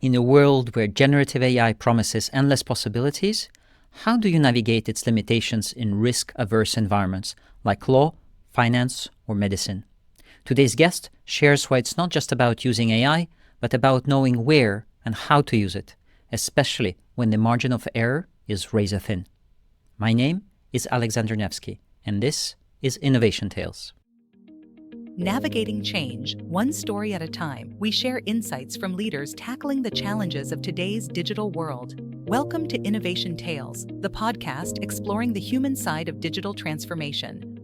In a world where generative AI promises endless possibilities, how do you navigate its limitations in risk-averse environments like law, finance, or medicine? Today's guest shares why it's not just about using AI, but about knowing where and how to use it, especially when the margin of error is razor thin. My name is Alexandre Nevski, and this is Innovation Tales. Navigating change, one story at a time, we share insights from leaders tackling the challenges of today's digital world. Welcome to Innovation Tales, the podcast exploring the human side of digital transformation.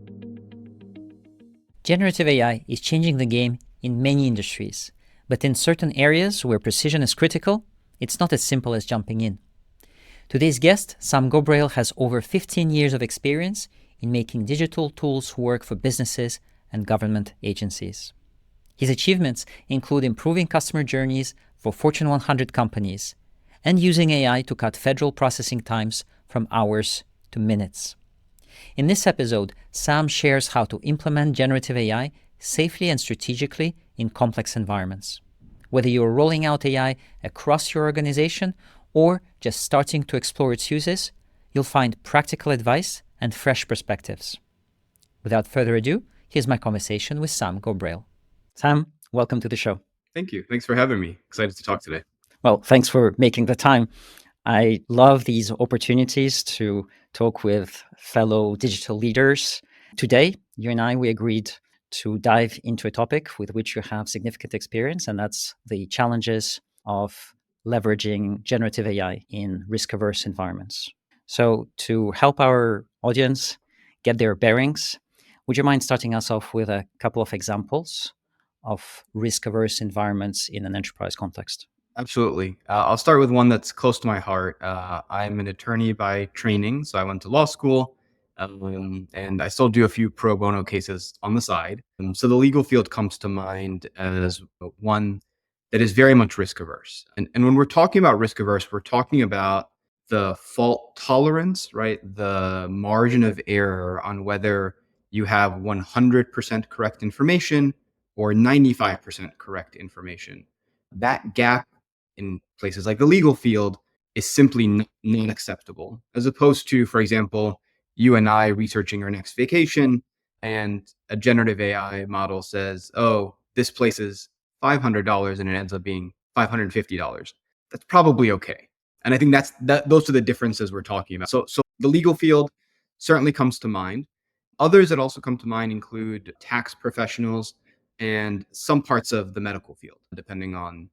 Generative AI is changing the game in many industries, but in certain areas where precision is critical, it's not as simple as jumping in. Today's guest, Sam Gobrail, has over 15 years of experience in making digital tools work for businesses and government agencies. His achievements include improving customer journeys for Fortune 100 companies and using AI to cut federal processing times from hours to minutes. In this episode, Sam shares how to implement generative AI safely and strategically in complex environments. Whether you're rolling out AI across your organization or just starting to explore its uses, you'll find practical advice and fresh perspectives. Without further ado, here's my conversation with Sam Gobrail. Sam, welcome to the show. Thank you. Thanks for having me. Excited to talk today. Well, thanks for making the time. I love these opportunities to talk with fellow digital leaders. Today, you and I, we agreed to dive into a topic with which you have significant experience, and that's the challenges of leveraging generative AI in risk-averse environments. So to help our audience get their bearings, would you mind starting us off with a couple of examples of risk-averse environments in an enterprise context? Absolutely. I'll start with one that's close to my heart. I'm an attorney by training, so I went to law school, and I still do a few pro bono cases on the side. So the legal field comes to mind as one that is very much risk averse. And when we're talking about risk averse, we're talking about the fault tolerance, right? The margin of error on whether you have 100% correct information or 95% correct information. That gap in places like the legal field is simply not acceptable, as opposed to, for example, you and I researching our next vacation, and a generative AI model says, oh, this place is $500 and it ends up being $550. That's probably okay. And I think those are the differences we're talking about. So the legal field certainly comes to mind. Others that also come to mind include tax professionals and some parts of the medical field, depending on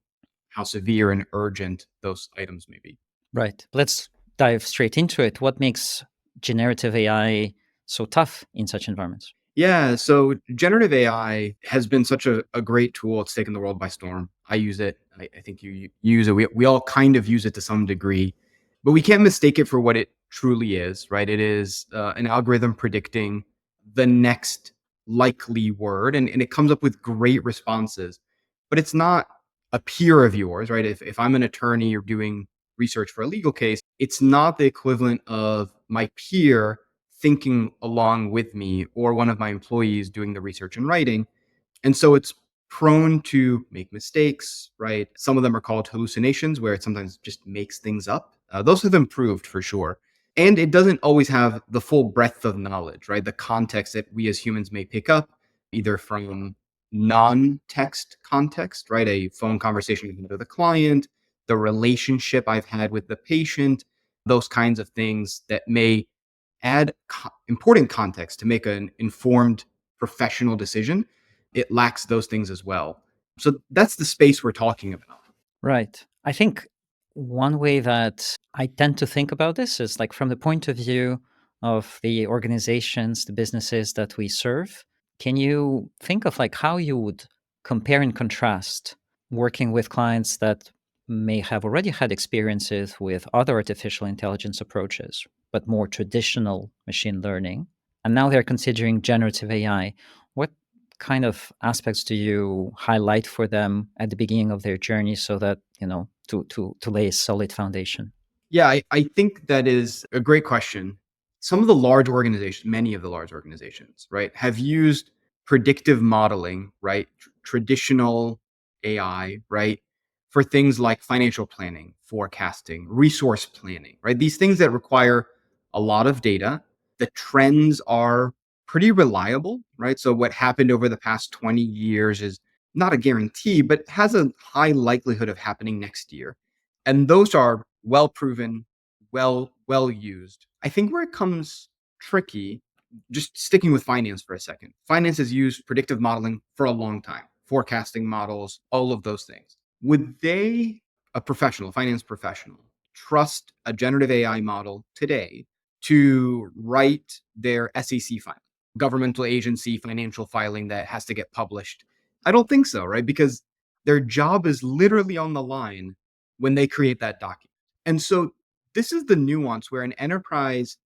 how severe and urgent those items may be. Right. Let's dive straight into it. What makes generative AI so tough in such environments? Yeah, so generative AI has been such a great tool. It's taken the world by storm. I use it. I think you use it. We all kind of use it to some degree, but we can't mistake it for what it truly is, right? It is an algorithm predicting the next likely word, and it comes up with great responses, but it's not a peer of yours, right? If I'm an attorney or doing research for a legal case, it's not the equivalent of my peer thinking along with me or one of my employees doing the research and writing. And so it's prone to make mistakes, right? Some of them are called hallucinations, where it sometimes just makes things up. Those have improved for sure. And it doesn't always have the full breadth of knowledge, right? The context that we as humans may pick up, either from non-text context, right? A phone conversation with a client, the relationship I've had with the patient, those kinds of things that may add important context to make an informed professional decision. It lacks those things as well. So that's the space we're talking about. Right. I think one way that I tend to think about this is like from the point of view of the organizations, the businesses that we serve. Can you think of like how you would compare and contrast working with clients that may have already had experiences with other artificial intelligence approaches, but more traditional machine learning, and now they're considering generative AI? What kind of aspects do you highlight for them at the beginning of their journey so that, to lay a solid foundation? Yeah, I think that is a great question. Some of the large organizations, many of the large organizations, right, have used predictive modeling, right, traditional AI, right, for things like financial planning, forecasting, resource planning, right? These things that require a lot of data. The trends are pretty reliable, right? So what happened over the past 20 years is not a guarantee, but has a high likelihood of happening next year. And those are well proven, well used. I think where it comes tricky, just sticking with finance for a second. Finance has used predictive modeling for a long time, forecasting models, all of those things. Would they, a professional, a finance professional, trust a generative AI model today to write their SEC filing, governmental agency financial filing that has to get published? I don't think so, right? Because their job is literally on the line when they create that document. And so this is the nuance where an enterprise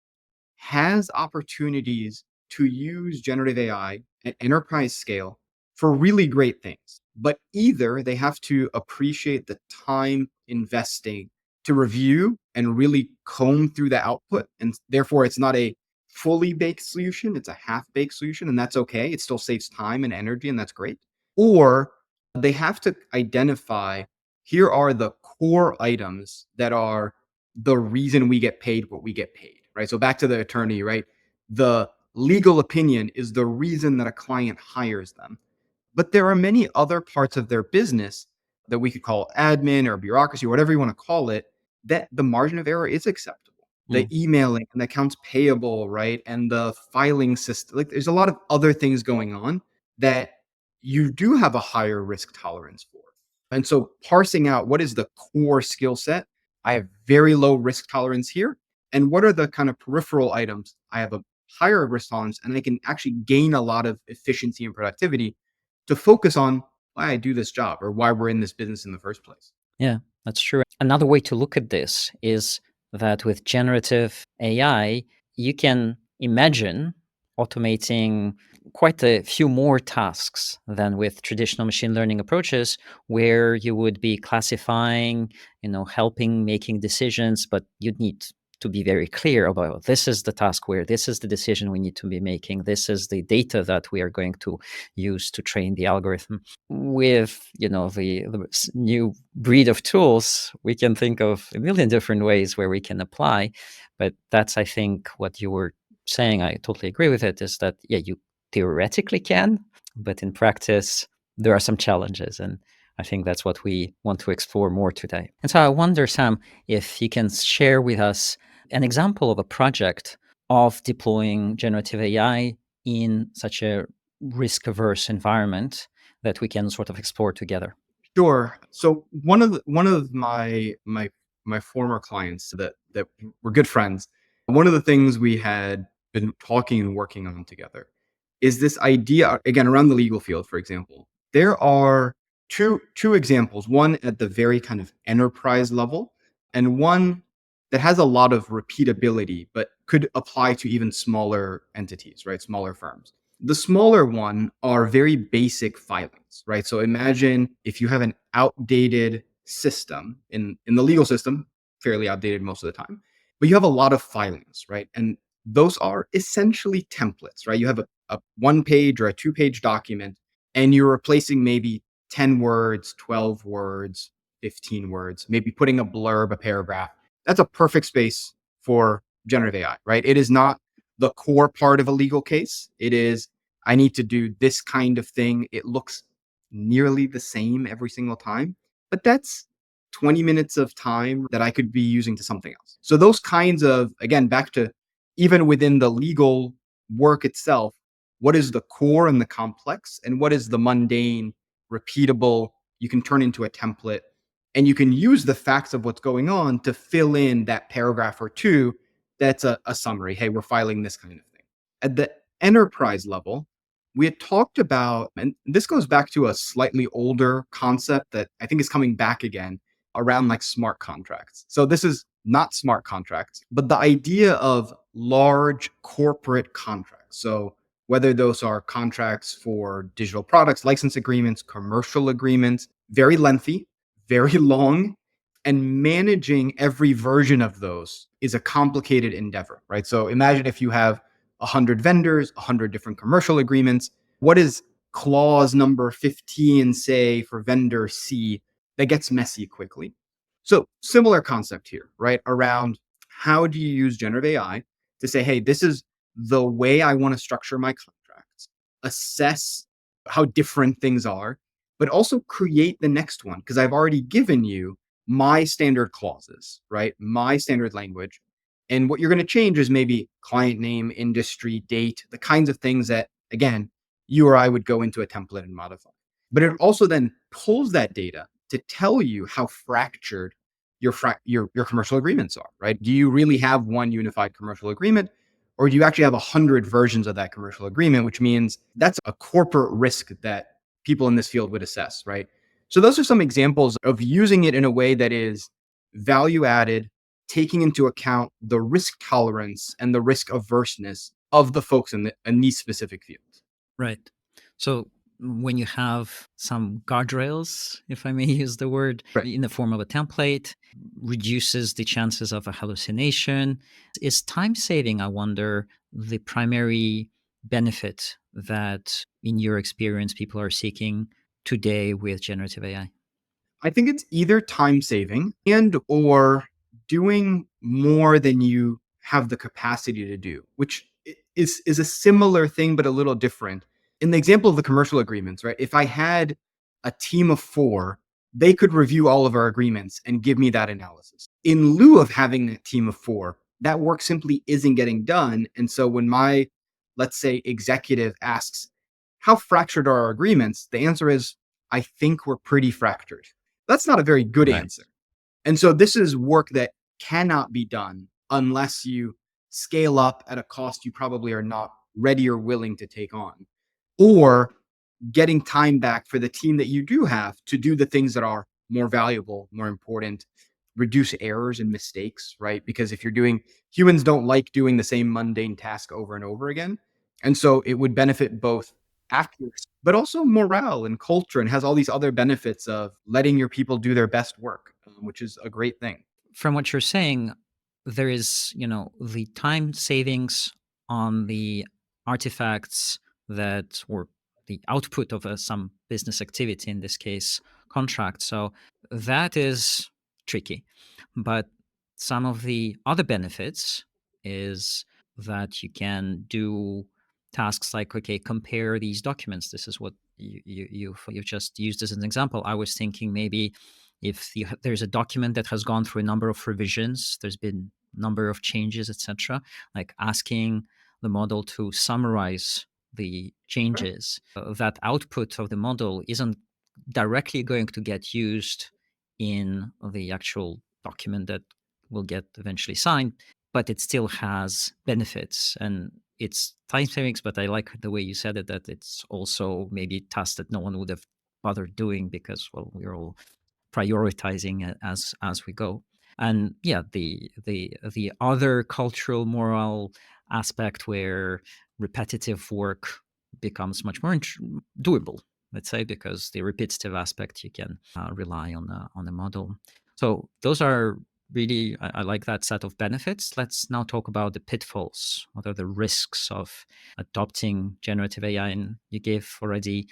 has opportunities to use generative AI at enterprise scale for really great things. But either they have to appreciate the time investing to review and really comb through the output. And therefore, it's not a fully baked solution, it's a half baked solution. And that's okay. It still saves time and energy, and that's great. Or they have to identify here are the core items that are the reason we get paid what we get paid, right? So back to the attorney, right? The legal opinion is the reason that a client hires them. But there are many other parts of their business that we could call admin or bureaucracy, or whatever you want to call it, that the margin of error is acceptable. The emailing and the accounts payable, right? And the filing system. Like there's a lot of other things going on that you do have a higher risk tolerance for. And so parsing out what is the core skill set, I have very low risk tolerance here. And what are the kind of peripheral items? I have a higher risk tolerance, and I can actually gain a lot of efficiency and productivity to focus on why I do this job or why we're in this business in the first place. Yeah, that's true. Another way to look at this is that with generative AI, you can imagine automating quite a few more tasks than with traditional machine learning approaches, where you would be classifying, helping making decisions, but you'd need to be very clear about this is the task where this is the decision we need to be making. This is the data that we are going to use to train the algorithm. With the new breed of tools, we can think of a million different ways where we can apply. But that's, I think, what you were saying. I totally agree with it. Is that you theoretically can, but in practice there are some challenges, and I think that's what we want to explore more today. And so I wonder, Sam, if you can share with us an example of a project of deploying generative AI in such a risk-averse environment that we can sort of explore together. Sure. So one of my former clients that were good friends, one of the things we had been talking and working on together is this idea, again, around the legal field, for example. There are two examples, one at the very kind of enterprise level and one that has a lot of repeatability, but could apply to even smaller entities, right? Smaller firms. The smaller one are very basic filings, right? So imagine if you have an outdated system in the legal system, fairly outdated most of the time, but you have a lot of filings, right? And those are essentially templates, right? You have a 1-page or a 2-page document, and you're replacing maybe 10 words, 12 words, 15 words, maybe putting a blurb, a paragraph. That's a perfect space for generative AI, right? It is not the core part of a legal case. It is, I need to do this kind of thing. It looks nearly the same every single time, but that's 20 minutes of time that I could be using to something else. So those kinds of, again, back to even within the legal work itself, what is the core and the complex, and what is the mundane, repeatable, you can turn into a template, and you can use the facts of what's going on to fill in that paragraph or two that's a summary. Hey, we're filing this kind of thing. At the enterprise level, we had talked about, and this goes back to a slightly older concept that I think is coming back again around like smart contracts. So this is not smart contracts, but the idea of large corporate contracts. So whether those are contracts for digital products, license agreements, commercial agreements, very lengthy, very long, and managing every version of those is a complicated endeavor, right? So imagine if you have 100 vendors, 100 different commercial agreements. What does clause number 15 say for vendor C? that gets messy quickly. So similar concept here, right? Around how do you use generative AI to say, hey, this is the way I want to structure my contracts, assess how different things are, but also create the next one because I've already given you my standard clauses, right? My standard language. And what you're going to change is maybe client name, industry, date, the kinds of things that, again, you or I would go into a template and modify. But it also then pulls that data to tell you how fractured your commercial agreements are, right? Do you really have one unified commercial agreement, or do you actually have 100 versions of that commercial agreement, which means that's a corporate risk that people in this field would assess, right? So those are some examples of using it in a way that is value added, taking into account the risk tolerance and the risk averseness of the folks in these specific fields. Right. So when you have some guardrails, if I may use the word, Right. in the form of a template, reduces the chances of a hallucination. Is time saving, I wonder, the primary benefit that, in your experience, people are seeking today with generative AI? I think it's either time saving and or doing more than you have the capacity to do, which is a similar thing but a little different. In the example of the commercial agreements, right? If I had a team of 4, they could review all of our agreements and give me that analysis. In lieu of having that team of 4, that work simply isn't getting done. And so when my, let's say, executive asks, how fractured are our agreements? The answer is, I think we're pretty fractured. That's not a very good Right. answer. And so this is work that cannot be done unless you scale up at a cost you probably are not ready or willing to take on, or getting time back for the team that you do have to do the things that are more valuable, more important, reduce errors and mistakes, right? Because if you're doing, humans don't like doing the same mundane task over and over again. And so it would benefit both accuracy, but also morale and culture, and has all these other benefits of letting your people do their best work, which is a great thing. From what you're saying, there is, the time savings on the artifacts that, or the output of some business activity, in this case, contract. So that is tricky. But some of the other benefits is that you can do tasks like, okay, compare these documents. This is what you've just used as an example. I was thinking maybe if there's a document that has gone through a number of revisions, there's been a number of changes, etc., like asking the model to summarize the changes, that output of the model isn't directly going to get used in the actual document that will get eventually signed, but it still has benefits, and it's time savings. But I like the way you said it, that it's also maybe tasks that no one would have bothered doing because, well, we're all prioritizing as we go. And yeah, the other cultural moral aspect where repetitive work becomes much more doable, let's say, because the repetitive aspect you can rely on the model. So those are really, I like that set of benefits. Let's now talk about the pitfalls. What are the risks of adopting generative AI? And you gave already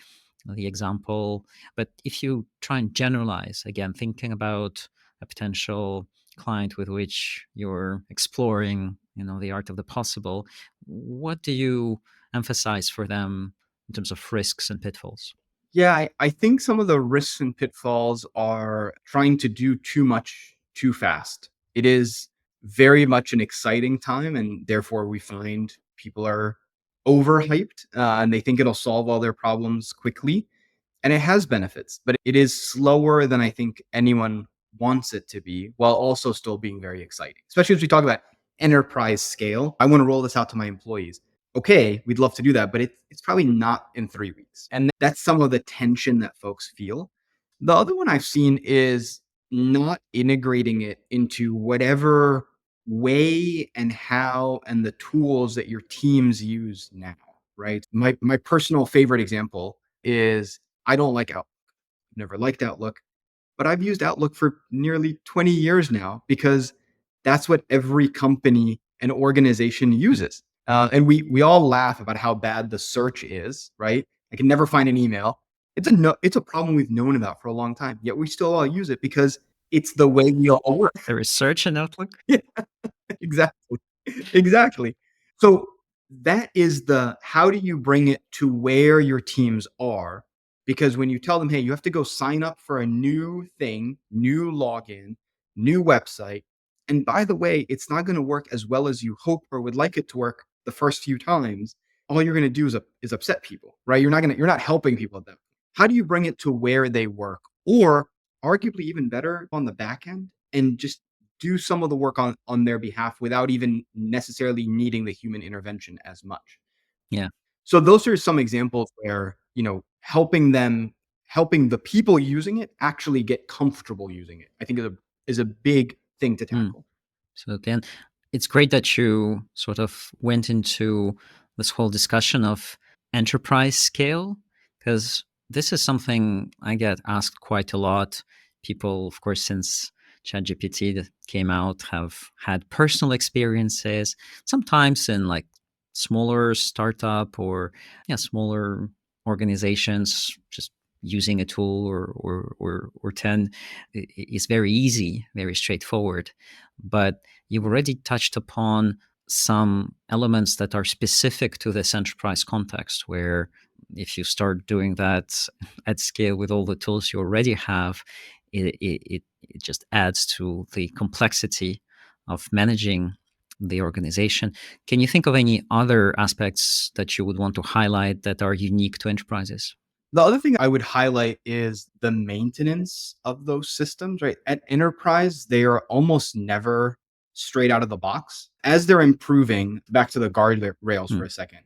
the example, but if you try and generalize, again, thinking about a potential client with which you're exploring, the art of the possible, what do you emphasize for them in terms of risks and pitfalls? Yeah, I think some of the risks and pitfalls are trying to do too much too fast. It is very much an exciting time, and therefore we find people are overhyped and they think it'll solve all their problems quickly. And it has benefits, but it is slower than I think anyone wants it to be, while also still being very exciting. Especially as we talk about enterprise scale. I want to roll this out to my employees. Okay, we'd love to do that, but it's probably not in 3 weeks. And that's some of the tension that folks feel. The other one I've seen is not integrating it into whatever way and how and the tools that your teams use now, right? My personal favorite example is I don't like Outlook. Never liked Outlook, but I've used Outlook for nearly 20 years now because that's what every company and organization uses. And we all laugh about how bad the search is, right? I can never find an email. It's a problem we've known about for a long time, yet we still all use it because it's the way we all work. The research and Outlook? Yeah, exactly. Exactly. So that is the how do you bring it to where your teams are? Because when you tell them, hey, you have to go sign up for a new thing, new login, new website. And by the way, it's not going to work as well as you hope or would like it to work the first few times. All you're going to do is upset people, right? You're not helping people at that. How do you bring it to where they work? Or arguably even better on the back end and just do some of the work on their behalf without even necessarily needing the human intervention as much. Yeah. So those are some examples where, helping the people using it actually get comfortable using it, I think is a big thing to tackle. So then it's great that you sort of went into this whole discussion of enterprise scale, because this is something I get asked quite a lot. People, of course, since ChatGPT that came out, have had personal experiences, sometimes in like smaller startup or smaller organizations, just using a tool or 10 is very easy, very straightforward. But you've already touched upon some elements that are specific to this enterprise context, where if you start doing that at scale with all the tools you already have, it just adds to the complexity of managing the organization. Can you think of any other aspects that you would want to highlight that are unique to enterprises? The other thing I would highlight is the maintenance of those systems, right? At enterprise, they are almost never straight out of the box. As they're improving, back to the guardrails for a second,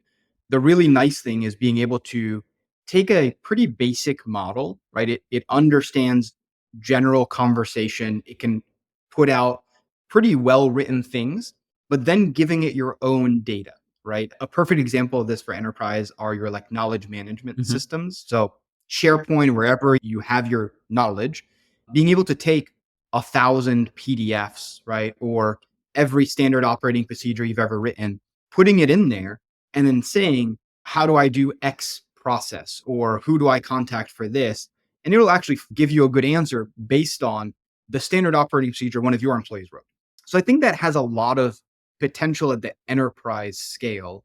the really nice thing is being able to take a pretty basic model, right? It understands general conversation. It can put out pretty well written things, but then giving it your own data, right? A perfect example of this for enterprise are your like knowledge management systems. So SharePoint, wherever you have your knowledge, being able to take 1,000 PDFs, right? Or every standard operating procedure you've ever written, putting it in there and then saying, how do I do X process? Or who do I contact for this? And it'll actually give you a good answer based on the standard operating procedure one of your employees wrote. So I think that has a lot of potential at the enterprise scale,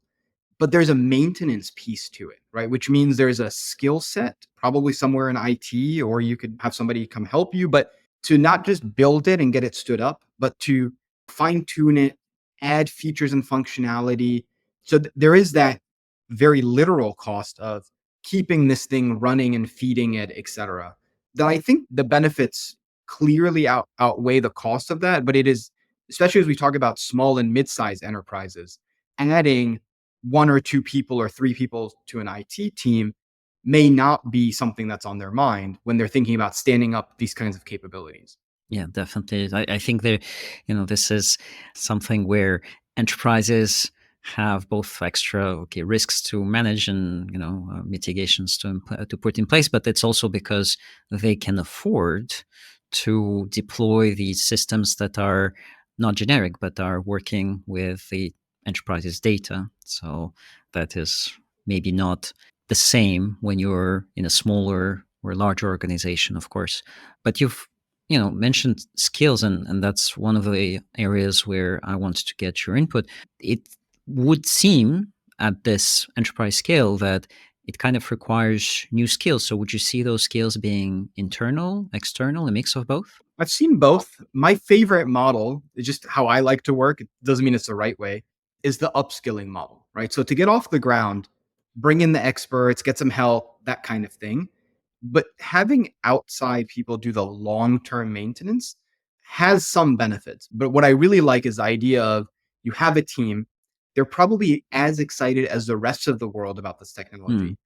but there's a maintenance piece to it, right? Which means there's a skill set, probably somewhere in IT, or you could have somebody come help you, but to not just build it and get it stood up, but to fine tune it, add features and functionality. So there is that very literal cost of keeping this thing running and feeding it, et cetera. That I think the benefits clearly outweigh the cost of that, but it is, especially as we talk about small and mid-sized enterprises, adding one or two people or three people to an IT team may not be something that's on their mind when they're thinking about standing up these kinds of capabilities. Yeah, definitely. I think that, this is something where enterprises have both extra risks to manage and mitigations to put in place, but it's also because they can afford to deploy these systems that are not generic but are working with the enterprise's data. So that is maybe not the same when you're in a smaller or larger organization, of course. But you've mentioned skills, and that's one of the areas where I wanted to get your input. It would seem at this enterprise scale that it kind of requires new skills. So would you see those skills being internal, external, a mix of both? I've seen both. My favorite model is just how I like to work. It doesn't mean it's the right way, is the upskilling model, right? So to get off the ground, bring in the experts, get some help, that kind of thing. But having outside people do the long-term maintenance has some benefits. But what I really like is the idea of you have a team, they're probably as excited as the rest of the world about this technology.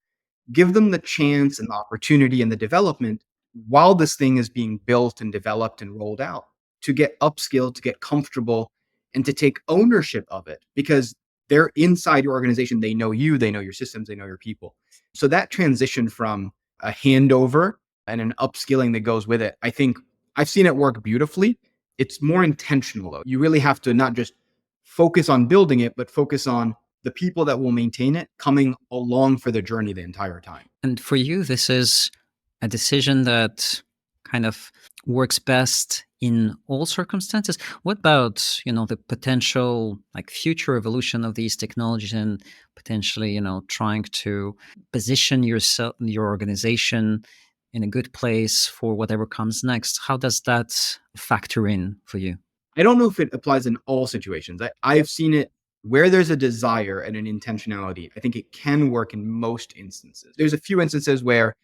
Give them the chance and the opportunity and the development while this thing is being built and developed and rolled out to get upskilled, to get comfortable, and to take ownership of it because they're inside your organization. They know you, they know your systems, they know your people. So that transition from a handover and an upskilling that goes with it, I think I've seen it work beautifully. It's more intentional though. You really have to not just focus on building it, but focus on the people that will maintain it coming along for the journey the entire time. And for you, this is a decision that kind of works best in all circumstances. What about, the potential like future evolution of these technologies and potentially, trying to position your organization in a good place for whatever comes next? How does that factor in for you? I don't know if it applies in all situations. I've seen it where there's a desire and an intentionality. I think it can work in most instances. There's a few instances where,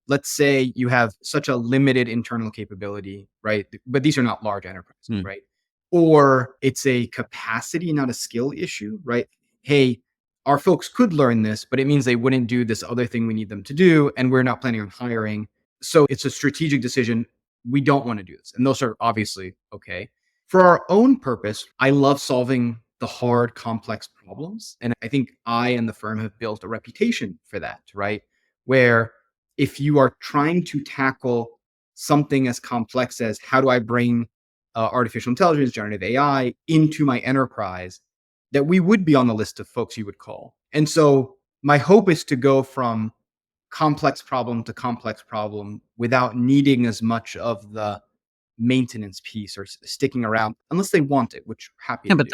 let's say you have such a limited internal capability, right? But these are not large enterprises, Mm. right? Or it's a capacity, not a skill issue, right? Hey, our folks could learn this, but it means they wouldn't do this other thing we need them to do. And we're not planning on hiring. So it's a strategic decision. We don't want to do this. And those are obviously okay. For our own purpose, I love solving the hard, complex problems. And I think I and the firm have built a reputation for that, right? Where if you are trying to tackle something as complex as how do I bring artificial intelligence, generative AI into my enterprise, that we would be on the list of folks you would call. And so my hope is to go from complex problem to complex problem without needing as much of the maintenance piece or sticking around unless they want it, which we're happy Yeah, to but do.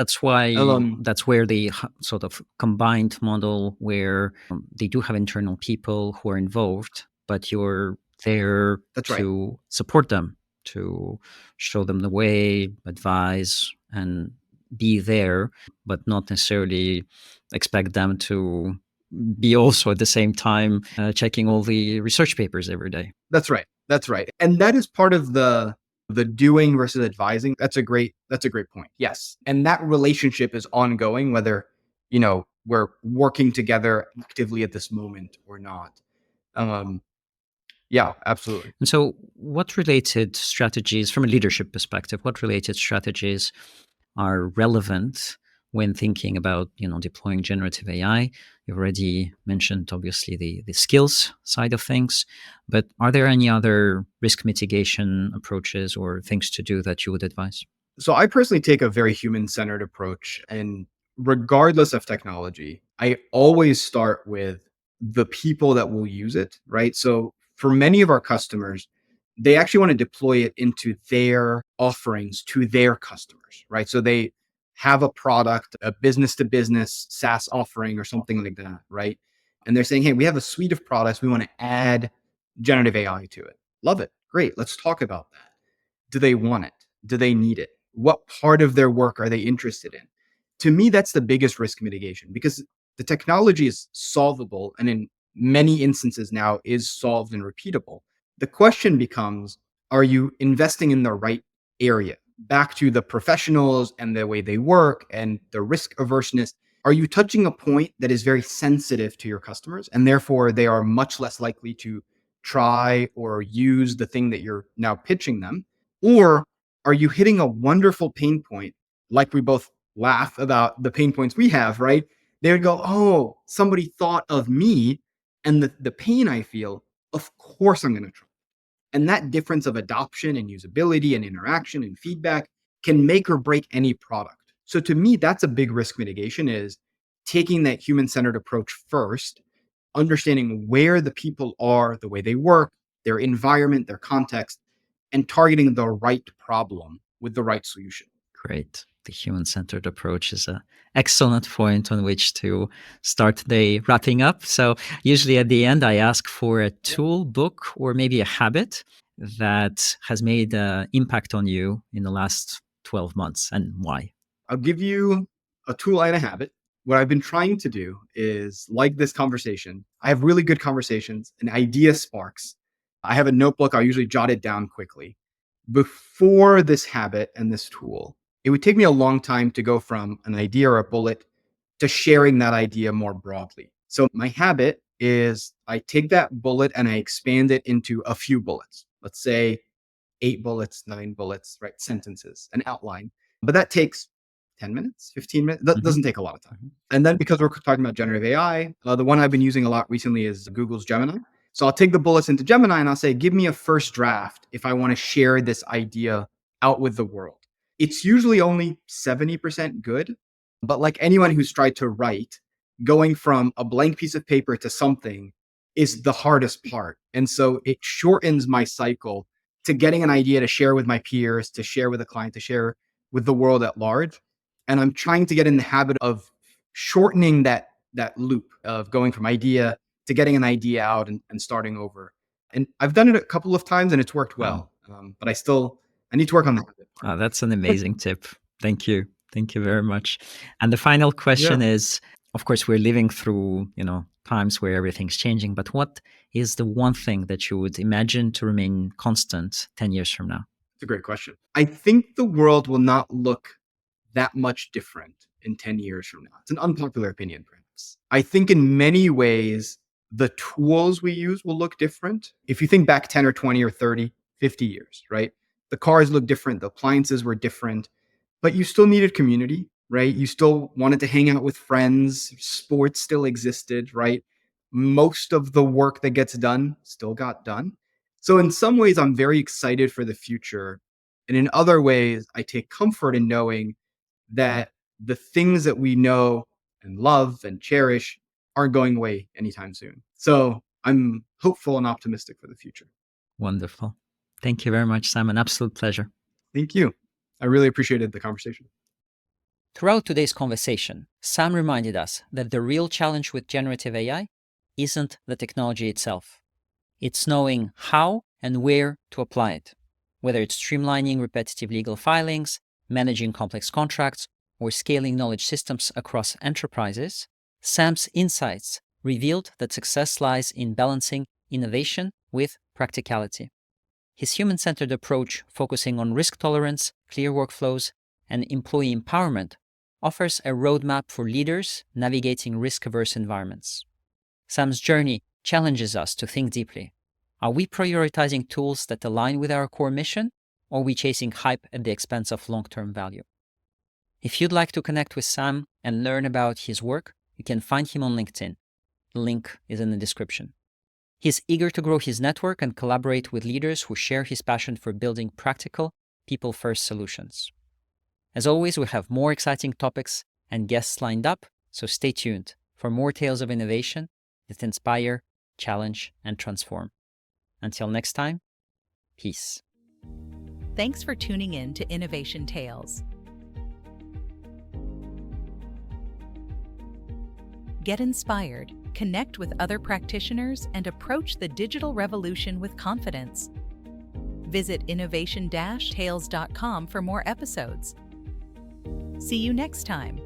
that's where the sort of combined model where they do have internal people who are involved, but you're there That's right. to support them, to show them the way, advise, and be there, but not necessarily expect them to be also at the same time checking all the research papers every day. That's right. That's right. And that is part of the doing versus advising. That's a great point. Yes. And that relationship is ongoing, whether, we're working together actively at this moment or not. Yeah, absolutely. And so, what related strategies, from a leadership perspective, what related strategies are relevant when thinking about deploying generative AI? You've already mentioned obviously the skills side of things, but are there any other risk mitigation approaches or things to do that you would advise? So I personally take a very human-centered approach, and regardless of technology, I always start with the people that will use it, right? So for many of our customers, they actually want to deploy it into their offerings to their customers, right? So they have a product, a business to business SaaS offering or something like that, right? And they're saying, hey, we have a suite of products. We want to add generative AI to it. Love it. Great. Let's talk about that. Do they want it? Do they need it? What part of their work are they interested in? To me, that's the biggest risk mitigation because the technology is solvable and in many instances now is solved and repeatable. The question becomes, are you investing in the right area? Back to the professionals and the way they work and the risk averseness. Are you touching a point that is very sensitive to your customers and therefore they are much less likely to try or use the thing that you're now pitching them? Or are you hitting a wonderful pain point? Like we both laugh about the pain points we have, right? They would go, oh, somebody thought of me and the pain I feel. Of course, I'm going to try. And that difference of adoption and usability and interaction and feedback can make or break any product. So to me, that's a big risk mitigation is taking that human-centered approach first, understanding where the people are, the way they work, their environment, their context, and targeting the right problem with the right solution. Great. The human-centered approach is an excellent point on which to start the wrapping up. So usually at the end, I ask for a tool, book, or maybe a habit that has made an impact on you in the last 12 months and why. I'll give you a tool and a habit. What I've been trying to do is like this conversation. I have really good conversations, an idea sparks. I have a notebook. I'll usually jot it down quickly. Before this habit and this tool, it would take me a long time to go from an idea or a bullet to sharing that idea more broadly. So my habit is I take that bullet and I expand it into a few bullets. Let's say 8 bullets, 9 bullets, right? Sentences, an outline. But that takes 10 minutes, 15 minutes. That doesn't take a lot of time. And then because we're talking about generative AI, the one I've been using a lot recently is Google's Gemini. So I'll take the bullets into Gemini and I'll say, give me a first draft if I want to share this idea out with the world. It's usually only 70% good. But like anyone who's tried to write, going from a blank piece of paper to something is the hardest part. And so it shortens my cycle to getting an idea to share with my peers, to share with a client, to share with the world at large. And I'm trying to get in the habit of shortening that loop of going from idea to getting an idea out and starting over. And I've done it a couple of times and it's worked well. But I need to work on that. Oh, that's an amazing tip. Thank you. Thank you very much. And the final question is, of course, we're living through, times where everything's changing, but what is the one thing that you would imagine to remain constant 10 years from now? It's a great question. I think the world will not look that much different in 10 years from now. It's an unpopular opinion, perhaps. I think in many ways, the tools we use will look different. If you think back 10 or 20 or 30, 50 years, right? The cars look different. The appliances were different, but you still needed community, right? You still wanted to hang out with friends. Sports still existed, right? Most of the work that gets done still got done. So in some ways, I'm very excited for the future. And in other ways, I take comfort in knowing that the things that we know and love and cherish aren't going away anytime soon. So I'm hopeful and optimistic for the future. Wonderful. Thank you very much, Sam. An absolute pleasure. Thank you. I really appreciated the conversation. Throughout today's conversation, Sam reminded us that the real challenge with generative AI isn't the technology itself. It's knowing how and where to apply it, whether it's streamlining repetitive legal filings, managing complex contracts, or scaling knowledge systems across enterprises. Sam's insights revealed that success lies in balancing innovation with practicality. His human-centered approach, focusing on risk tolerance, clear workflows, and employee empowerment, offers a roadmap for leaders navigating risk-averse environments. Sam's journey challenges us to think deeply. Are we prioritizing tools that align with our core mission, or are we chasing hype at the expense of long-term value? If you'd like to connect with Sam and learn about his work, you can find him on LinkedIn. The link is in the description. He's eager to grow his network and collaborate with leaders who share his passion for building practical, people-first solutions. As always, we have more exciting topics and guests lined up, so stay tuned for more tales of innovation that inspire, challenge, and transform. Until next time, peace. Thanks for tuning in to Innovation Tales. Get inspired, connect with other practitioners, and approach the digital revolution with confidence. Visit innovation-tales.com for more episodes. See you next time.